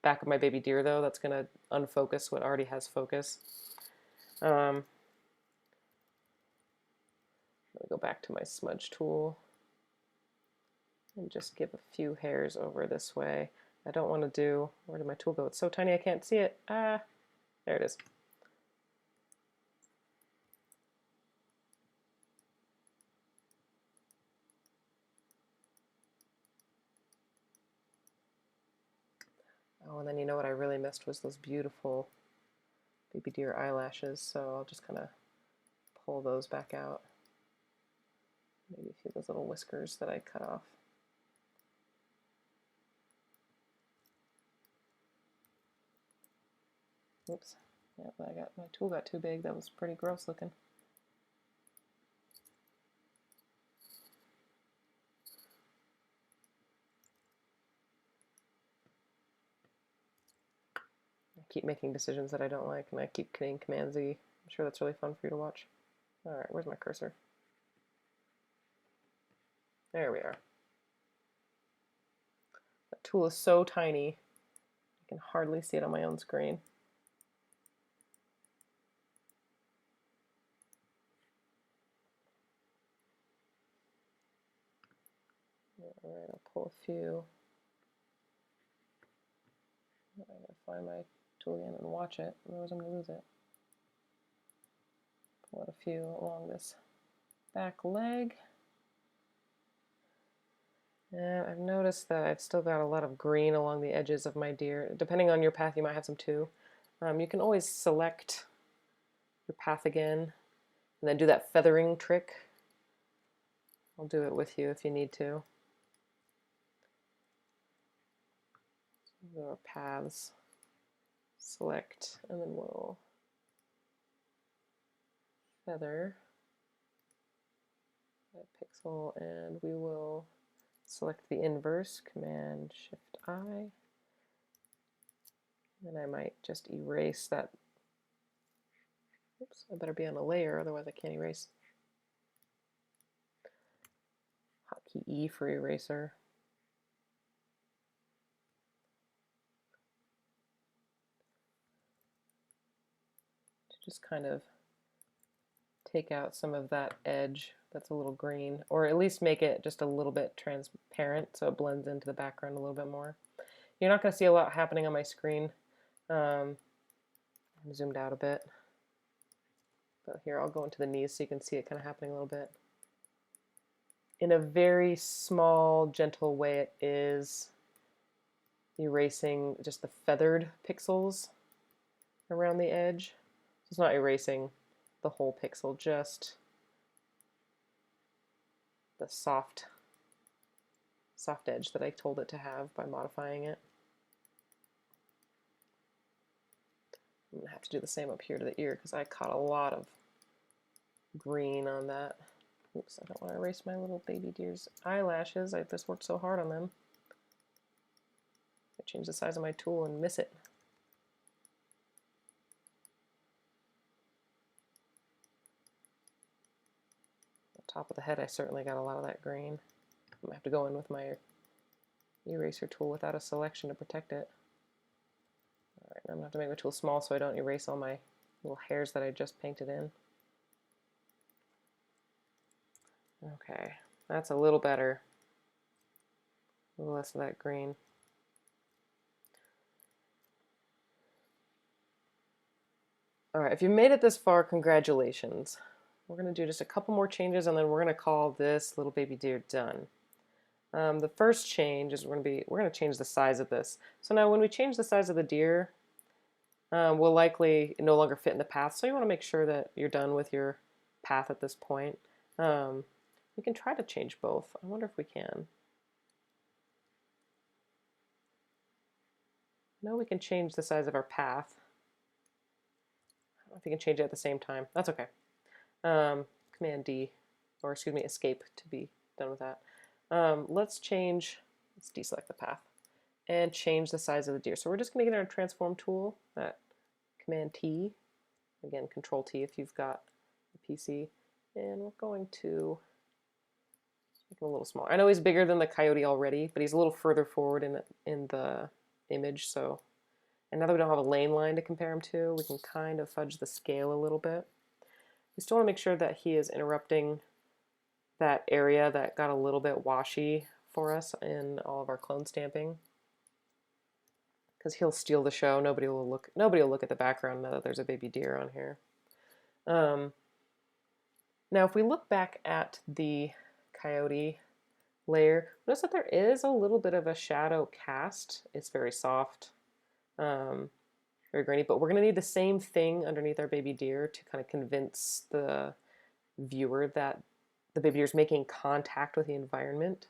Speaker 1: back of my baby deer though. That's going to unfocus what already has focus. Let me go back to my smudge tool and just give a few hairs over this way. I don't want to do, where did my tool go? It's so tiny I can't see it. Ah, there it is. Oh, and then you know what I really missed was those beautiful baby deer eyelashes, so I'll just kind of pull those back out. Maybe a few of those little whiskers that I cut off. Oops. Yep, my tool got too big. That was pretty gross looking. I keep making decisions that I don't like, and I keep hitting Command Z. I'm sure that's really fun for you to watch. Alright, where's my cursor? There we are. That tool is so tiny, I can hardly see it on my own screen. Alright, I'll pull a few. I gotta find my tool again and watch it, otherwise I'm gonna lose it. Pull out a few along this back leg. And I've noticed that I've still got a lot of green along the edges of my deer. Depending on your path, you might have some too. You can always select your path again and then do that feathering trick. I'll do it with you if you need to. There are paths. Select, and then we'll feather that pixel, and we will select the inverse, Command Shift I, and I might just erase that. Oops, I better be on a layer, otherwise I can't erase. Hotkey E for eraser. To just kind of take out some of that edge that's a little green, or at least make it just a little bit transparent so it blends into the background a little bit more. You're not going to see a lot happening on my screen. I'm zoomed out a bit. But here, I'll go into the knees so you can see it kind of happening a little bit. In a very small, gentle way, it is erasing just the feathered pixels around the edge. It's not erasing the whole pixel, just the soft edge that I told it to have by modifying it. I'm gonna have to do the same up here to the ear because I caught a lot of green on that. Oops, I don't want to erase my little baby deer's eyelashes. I just worked so hard on them. I change the size of my tool and miss it. Top of the head, I certainly got a lot of that green. I'm gonna have to go in with my eraser tool without a selection to protect it. Alright, I'm gonna have to make my tool small so I don't erase all my little hairs that I just painted in. Okay, that's a little better. A little less of that green. Alright, if you made it this far, congratulations. We're going to do just a couple more changes and then we're going to call this little baby deer done. The first change is we're going to change the size of this. So now when we change the size of the deer, we'll likely no longer fit in the path. So you want to make sure that you're done with your path at this point. We can try to change both. I wonder if we can. No, we can change the size of our path. I don't know if you can change it at the same time. That's okay. Command D, or excuse me, escape to be done with that. Let's deselect the path and change the size of the deer. So we're just going to get our transform tool, that Command T, again Control T if you've got a PC, And we're going to make him a little smaller. I know he's bigger than the coyote already, but he's a little further forward in the image. So, and now that we don't have a lane line to compare him to, we can kind of fudge the scale a little bit. We still want to make sure that he is interrupting that area that got a little bit washy for us in all of our clone stamping, because he'll steal the show. Nobody will look at the background now that there's a baby deer on here. Now if we look back at the coyote layer, notice that there is a little bit of a shadow cast. It's very soft, very grainy, but we're going to need the same thing underneath our baby deer to kind of convince the viewer that the baby deer is making contact with the environment.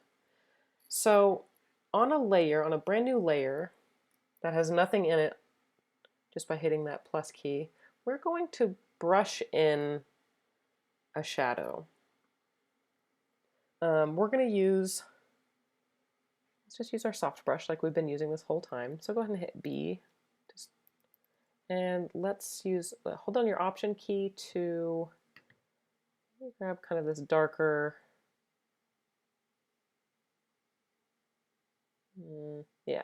Speaker 1: So on a brand new layer that has nothing in it, just by hitting that plus key, we're going to brush in a shadow. We're going to use, let's just use our soft brush like we've been using this whole time. So go ahead and hit B. And let's use, hold down your Option key to grab kind of this darker, yeah,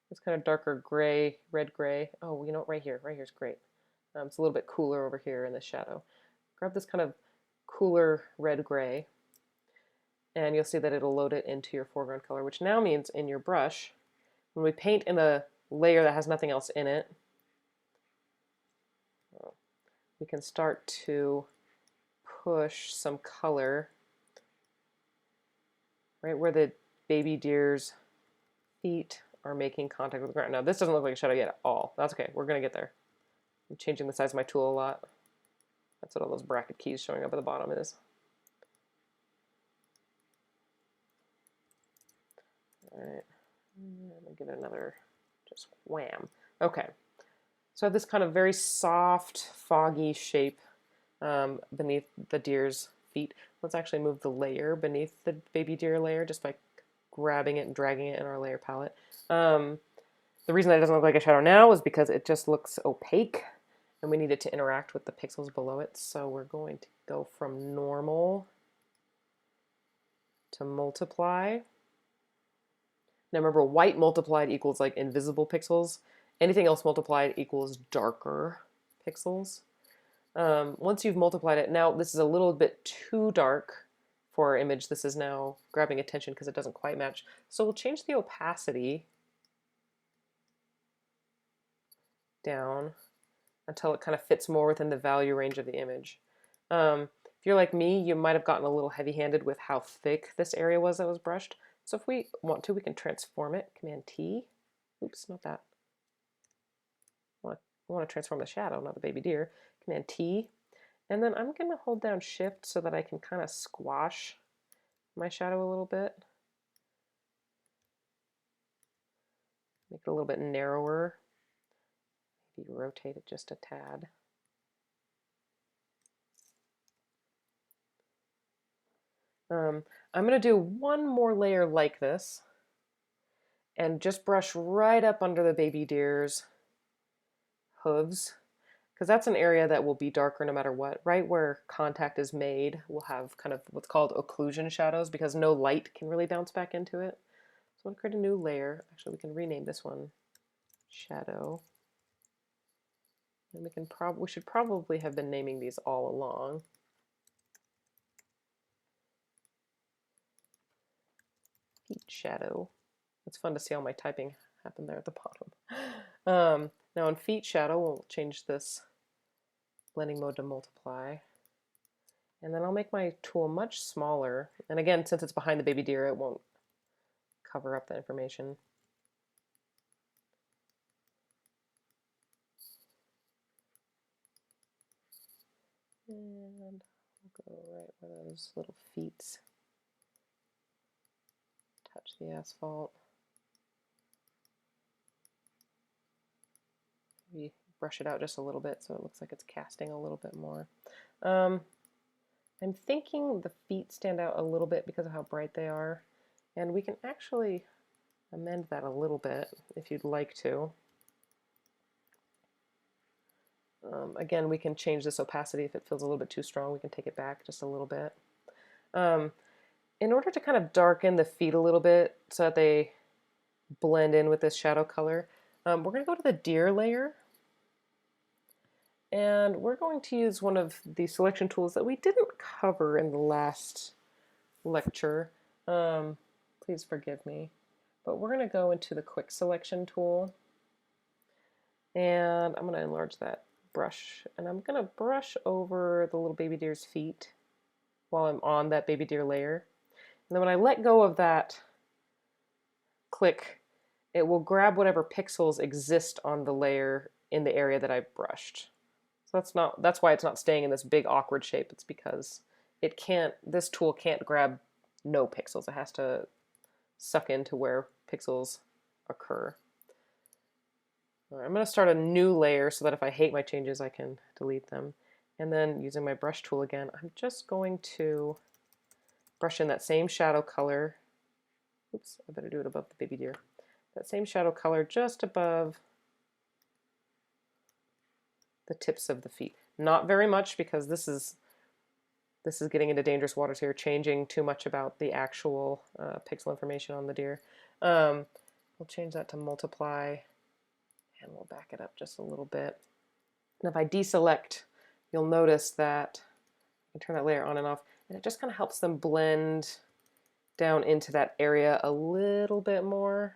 Speaker 1: this kind of darker gray, red gray. Oh, you know what, right here's great. It's a little bit cooler over here in the shadow. Grab this kind of cooler red gray, and you'll see that it'll load it into your foreground color, which now means in your brush, when we paint in a layer that has nothing else in it, we can start to push some color right where the baby deer's feet are making contact with the ground. Now this doesn't look like a shadow yet at all. That's okay, we're gonna get there. I'm changing the size of my tool a lot. That's what all those bracket keys showing up at the bottom is. All right, I'm gonna give it another just wham. Okay, so I have this kind of very soft, foggy shape beneath the deer's feet. Let's actually move the layer beneath the baby deer layer just by grabbing it and dragging it in our layer palette. The reason that it doesn't look like a shadow now is because it just looks opaque and we need it to interact with the pixels below it. So we're going to go from normal to multiply. Now remember, white multiplied equals like invisible pixels. Anything else multiplied equals darker pixels. Once you've multiplied it, now this is a little bit too dark for our image. This is now grabbing attention because it doesn't quite match. So we'll change the opacity down until it kind of fits more within the value range of the image. If you're like me, you might have gotten a little heavy-handed with how thick this area was that was brushed. So if we want to, we can transform it. Command T. Oops, not that. I want to transform the shadow, not the baby deer. Command T. And then I'm going to hold down Shift so that I can kind of squash my shadow a little bit. Make it a little bit narrower. Maybe rotate it just a tad. I'm going to do one more layer like this and just brush right up under the baby deer's hooves, because that's an area that will be darker no matter what. Right where contact is made, we'll have kind of what's called occlusion shadows because no light can really bounce back into it. So I'm going to create a new layer. Actually, we can rename this one Shadow. And we should probably have been naming these all along. Feet Shadow. It's fun to see all my typing happen there at the bottom. Now in Feet Shadow, we'll change this blending mode to multiply. And then I'll make my tool much smaller. And again, since it's behind the baby deer, it won't cover up the information. And I'll go right where those little feet touch the asphalt. Maybe brush it out just a little bit so it looks like it's casting a little bit more. I'm thinking the feet stand out a little bit because of how bright they are, and we can actually amend that a little bit if you'd like to. Again, we can change this opacity if it feels a little bit too strong. We can take it back just a little bit. In order to kind of darken the feet a little bit so that they blend in with this shadow color, we're going to go to the deer layer. And we're going to use one of the selection tools that we didn't cover in the last lecture. Please forgive me. But we're going to go into the quick selection tool. And I'm going to enlarge that brush. And I'm going to brush over the little baby deer's feet while I'm on that baby deer layer. And then when I let go of that click, it will grab whatever pixels exist on the layer in the area that I brushed. So that's why it's not staying in this big awkward shape. It's because this tool can't grab no pixels. It has to suck into where pixels occur. All right, I'm going to start a new layer so that if I hate my changes, I can delete them. And then using my brush tool again, I'm just going to brush in that same shadow color. Oops, I better do it above the baby deer. That same shadow color just above the tips of the feet. Not very much, because this is getting into dangerous waters here, changing too much about the actual pixel information on the deer. We'll change that to multiply, and we'll back it up just a little bit. And if I deselect, you'll notice that I can turn that layer on and off, and it just kind of helps them blend down into that area a little bit more.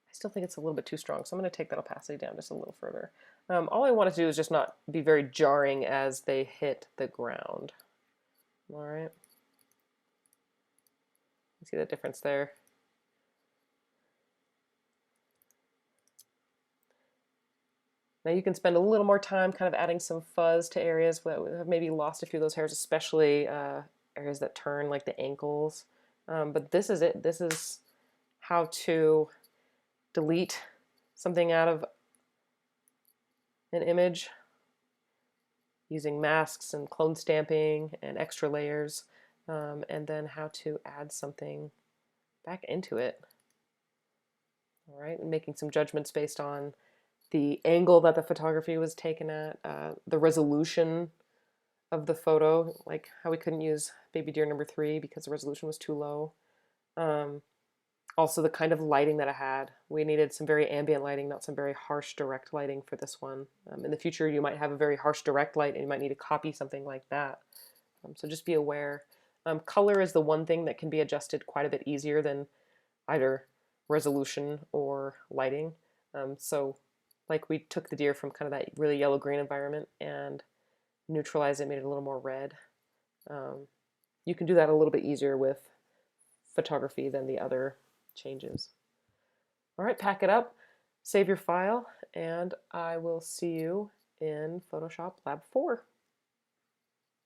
Speaker 1: I still think it's a little bit too strong, so I'm going to take that opacity down just a little further. All I want to do is just not be very jarring as they hit the ground. All right. You see the difference there? Now you can spend a little more time kind of adding some fuzz to areas that have maybe lost a few of those hairs, especially areas that turn, like the ankles. But this is it. This is how to delete something out of an image using masks and clone stamping and extra layers, and then how to add something back into it. All right, and making some judgments based on the angle that the photography was taken at, the resolution of the photo, like how we couldn't use baby deer number 3 because the resolution was too low. Also the kind of lighting that I had. We needed some very ambient lighting, not some very harsh direct lighting for this one. In the future you might have a very harsh direct light and you might need to copy something like that. So just be aware. Color is the one thing that can be adjusted quite a bit easier than either resolution or lighting. So like we took the deer from kind of that really yellow-green environment and neutralized it, made it a little more red. You can do that a little bit easier with photography than the other changes. All right, pack it up, save your file, and I will see you in Photoshop Lab 4.